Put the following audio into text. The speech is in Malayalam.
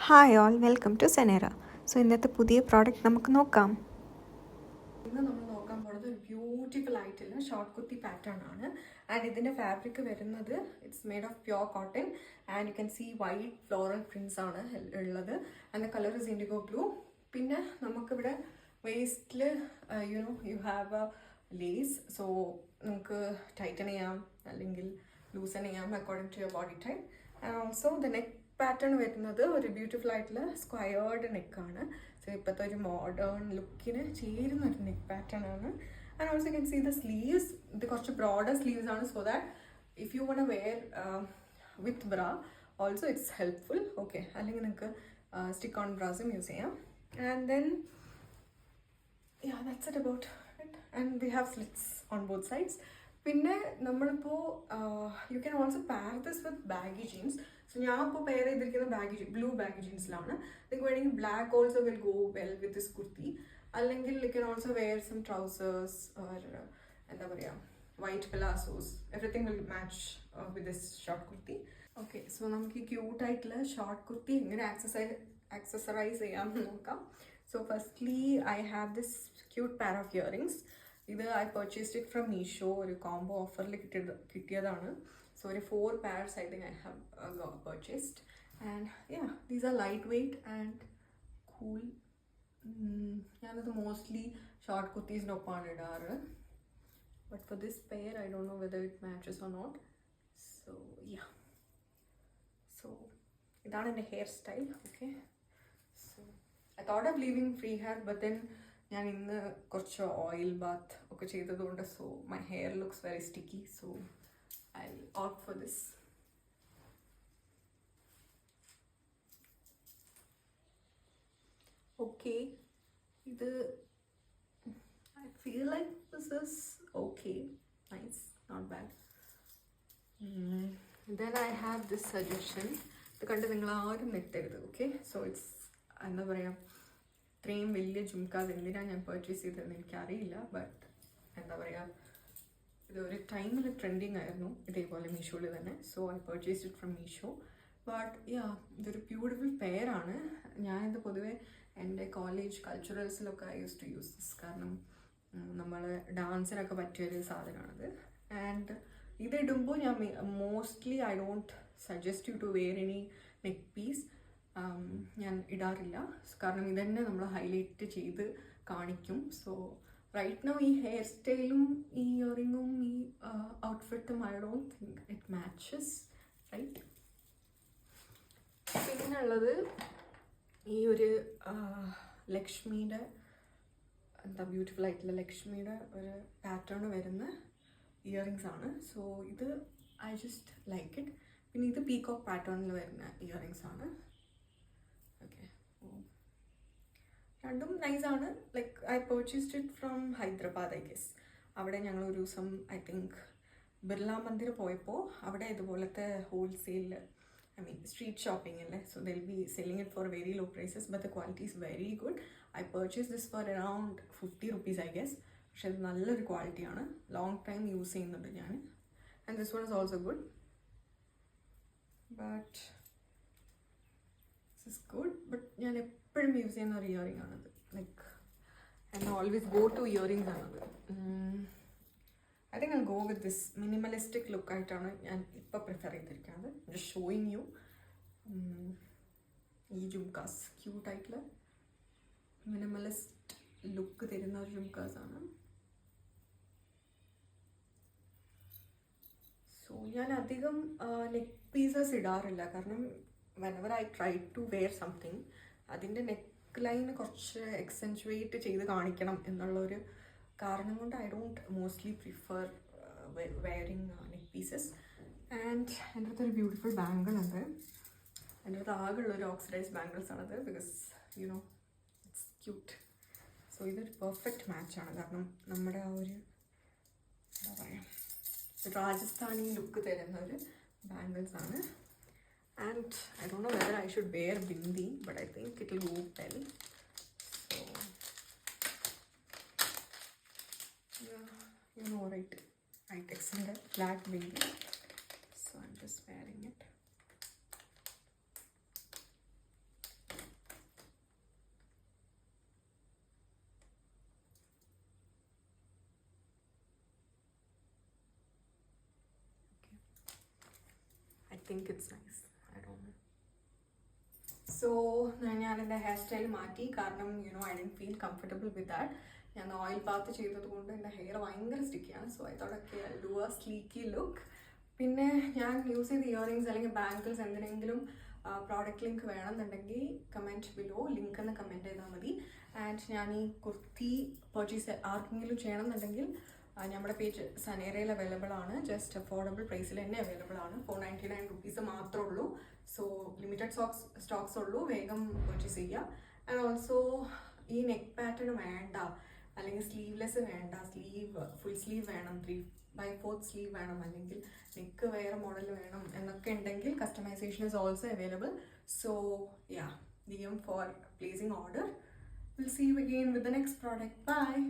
Hi all, welcome to Senera. So ഇന്നത്തെ പുതിയ പ്രോഡക്റ്റ് നമുക്ക് നോക്കാം. ഇന്ന് നമ്മൾ നോക്കാൻ പോകുന്നത് ഒരു ബ്യൂട്ടിഫുൾ ആയിട്ടുള്ള ഷോർട്ട് കുർത്തി പാറ്റേൺ ആണ്. ആൻഡ് ഇതിൻ്റെ ഫാബ്രിക് വരുന്നത് it's made of pure cotton and you can see white floral prints ആണ് ഉള്ളത്. And the colour is indigo blue. പിന്നെ നമുക്കിവിടെ വേസ്റ്റിൽ you have a lace, so നമുക്ക് ടൈറ്റൻ ചെയ്യാം അല്ലെങ്കിൽ ലൂസൺ ചെയ്യാം according to your body type. And also the neck pattern വരുന്നത് ഒരു ബ്യൂട്ടിഫുൾ ആയിട്ടുള്ള സ്ക്വയേർഡ് നെക്കാണ്. സോ ഇപ്പോഴത്തെ ഒരു മോഡേൺ ലുക്കിന് ചേരുന്ന ഒരു നെക്ക് പാറ്റേൺ ആണ്. And also can see the sleeves. ഇത് കുറച്ച് ബ്രോഡർ സ്ലീവ്സ് ആണ്, so that if you want wear with bra also it's helpful. Okay, അല്ലെങ്കിൽ നിങ്ങൾക്ക് സ്റ്റിക്ക് ഓൺ ബ്രാസും യൂസ് ചെയ്യാം. And then that's it about it. And we have slits on both sides. പിന്നെ നമ്മളിപ്പോൾ you can also pair this with baggy jeans. So ഞാൻ ഇപ്പോൾ പെയർ ചെയ്തിരിക്കുന്ന ബ്ലൂ ബാഗി ജീൻസിലാണ്. നിങ്ങൾക്ക് വേണമെങ്കിൽ black also will go well with this kurti. അല്ലെങ്കിൽ you can also wear some trousers or എന്താ പറയുക white palazzos. Everything will match with this short kurti. Okay, so നമുക്ക് ഈ ക്യൂട്ടായിട്ടുള്ള ഷോർട്ട് കുർത്തി എങ്ങനെ ആക്സസറൈസ് ചെയ്യാമെന്ന് നോക്കാം. So firstly I have this cute pair of earrings. ഇത് I purchased it from Meesho. ഒരു കോംബോ ഓഫറിൽ കിട്ടിയതാണ്. So 4 pairs I think I have purchased, and yeah, these are lightweight and cool. ഞാനത് മോസ്റ്റ്ലി ഷോർട്ട് കുർത്തീസിനൊപ്പമാണ് ഇടാറ്. But for this pair I don't know whether it matches or not. So so ഇതാണ് എൻ്റെ hair style. Okay, so I thought of leaving free hair, but then ഞാൻ ഇന്ന് കുറച്ച് ഓയിൽ ബാത്ത് ഒക്കെ ചെയ്തതുകൊണ്ട് so my hair looks very sticky. So I'll opt for this. Okay, I feel like this is okay, nice, not bad. Then I have this suggestion. ഇത് കണ്ട് നിങ്ങൾ ആരും നെട്ടരുത്. ഓക്കെ, സോ ഇറ്റ്സ് എന്താ പറയുക, ഇത്രയും വലിയ ജുംക്കാസ് എന്തിനാണ് ഞാൻ പർച്ചേസ് ചെയ്തതെന്ന് എനിക്കറിയില്ല. ബട്ട് എന്താ പറയുക, ഇതൊരു ടൈമിൽ ട്രെൻഡിങ് ആയിരുന്നു ഇതേപോലെ മീഷോയിൽ തന്നെ. So I purchased it from Meesho. But ഇതൊരു ബ്യൂട്ടിഫുൾ പെയറാണ്. ഞാനിത് പൊതുവെ എൻ്റെ കോളേജ് കൾച്ചറൽസിലൊക്കെ I use to use this. കാരണം നമ്മൾ ഡാൻസിനൊക്കെ പറ്റിയൊരു സാധനമാണിത്. ആൻഡ് ഇതിടുമ്പോൾ ഞാൻ mostly I don't suggest you to wear any neck piece. ഞാൻ ഇടാറില്ല, കാരണം ഇതന്നെ നമ്മൾ ഹൈലൈറ്റ് ചെയ്ത് കാണിക്കും. സോ റൈറ്റ് നൗ ഈ ഹെയർ സ്റ്റൈലും ഈ ഇയറിങ്ങും ഈ ഔട്ട്ഫിറ്റും I don't think it matches right. പിന്നുള്ളത് ഈ ഒരു ലക്ഷ്മിയുടെ എന്താ ബ്യൂട്ടിഫുൾ ആയിട്ടുള്ള ലക്ഷ്മിയുടെ ഒരു പാറ്റേൺ വരുന്ന ഇയറിങ്സ് ആണ്. സോ ഇത് ഐ ജസ്റ്റ് ലൈക്ക് ഇറ്റ്. പിന്നെ ഇത് പീകോക്ക് പാറ്റേണിൽ വരുന്ന ഇയറിങ്സ് ആണ്. ഓക്കെ, രണ്ടും നൈസാണ്. Like I purchased it from Hyderabad I guess. അവിടെ ഞങ്ങൾ ഒരു ദിവസം ഐ തിങ്ക് ബിർള മന്ദിർ പോയപ്പോൾ അവിടെ ഇതുപോലത്തെ ഹോൾസെയിൽ സ്ട്രീറ്റ് ഷോപ്പിംഗ് അല്ലേ, so they'll be selling it for very low prices but the quality is very good. I purchase this for around 50 rupees I guess. പക്ഷെ അത് നല്ലൊരു ക്വാളിറ്റിയാണ്, ലോങ് ടൈം യൂസ് ചെയ്യുന്നുണ്ട് ഞാൻ. And this one is also good. But this is good. But ഞാൻ എപ്പോഴും യൂസ് ചെയ്യുന്ന ഒരു ഇയറിംഗ് ആണത്. Like and always go to earrings ആണത്. I think I go with this minimalistic ലുക്കായിട്ടാണ് ഞാൻ ഇപ്പോൾ പ്രിഫർ ചെയ്തിരിക്കുന്നത്. ജസ്റ്റ് ഷോയിങ് യു ഈ ജുംകാസ് ക്യൂട്ടായിട്ടുള്ള മിനിമലിസ്റ്റ് ലുക്ക് തരുന്ന ഒരു ജുംകാസാണ്. സോ ഞാൻ അധികം നെക്ക് പീസസ് ഇടാറില്ല, കാരണം whenever I try to wear something അതിൻ്റെ നെക്ക് ലൈൻ കുറച്ച് എക്സെൻച്വേറ്റ് ചെയ്ത് കാണിക്കണം എന്നുള്ളൊരു കാരണം കൊണ്ട് I don't mostly prefer wearing neck pieces. And എൻ്റെ അടുത്തൊരു ബ്യൂട്ടിഫുൾ ബാങ്കിൾ ഉണ്ട്. എൻ്റെ അടുത്ത് ആകെയുള്ളൊരു ഓക്സിഡൈസ് ബാങ്കിൾസ് ആണത്, because you know it's cute. So ഇതൊരു പെർഫെക്റ്റ് മാച്ചാണ്, കാരണം നമ്മുടെ ആ ഒരു എന്താ പറയുക രാജസ്ഥാനി ലുക്ക് തരുന്ന ഒരു ബാങ്കിൾസ് ആണ്. And I don't know whether I should wear bindi, but I think it will go well. So yeah, you know, right? I texted a black bindi, so I'm just wearing it. Think it's nice. I don't know. So ഞാൻ എൻ്റെ ഹെയർ സ്റ്റൈൽ മാറ്റി, കാരണം I don't feel comfortable with that. ഞാൻ ഓയിൽ ബാത്ത് ചെയ്തത് കൊണ്ട് എൻ്റെ ഹെയർ ഭയങ്കര സ്റ്റിക്കിയാണ്. So I thought okay I do a sleeky look. പിന്നെ ഞാൻ യൂസ് ചെയ്ത ഇയറിങ്സ് അല്ലെങ്കിൽ ബാംഗിൾസ് എന്തിനെങ്കിലും പ്രോഡക്റ്റ് ലിങ്ക് വേണമെന്നുണ്ടെങ്കിൽ കമൻറ്റ് ബിലോ, ലിങ്ക് എന്ന് കമൻറ്റ് ചെയ്താൽ മതി. ആൻഡ് ഞാൻ ഈ കുർത്തി പർച്ചേസ് ആർക്കെങ്കിലും ചെയ്യണമെന്നുണ്ടെങ്കിൽ നമ്മുടെ പേജ് സനേറയിൽ അവൈലബിൾ ആണ്. ജസ്റ്റ് അഫോർഡബിൾ പ്രൈസിൽ തന്നെ അവൈലബിൾ ആണ്. 499 rupees മാത്രമേ ഉള്ളൂ. സോ ലിമിറ്റഡ് സ്റ്റോക്സ് ഉള്ളൂ, വേഗം പർച്ചേസ് ചെയ്യുക. ആൻഡ് ഓൾസോ ഈ നെക്ക് പാറ്റേൺ വേണ്ട, അല്ലെങ്കിൽ സ്ലീവ്ലെസ് വേണ്ട, ഫുൾ സ്ലീവ് വേണം, 3/4 സ്ലീവ് വേണം, അല്ലെങ്കിൽ നെക്ക് വേറെ മോഡൽ വേണം എന്നൊക്കെ ഉണ്ടെങ്കിൽ customisation is also available. So yeah, DM for placing order. We'll see you again with the next product. Bye.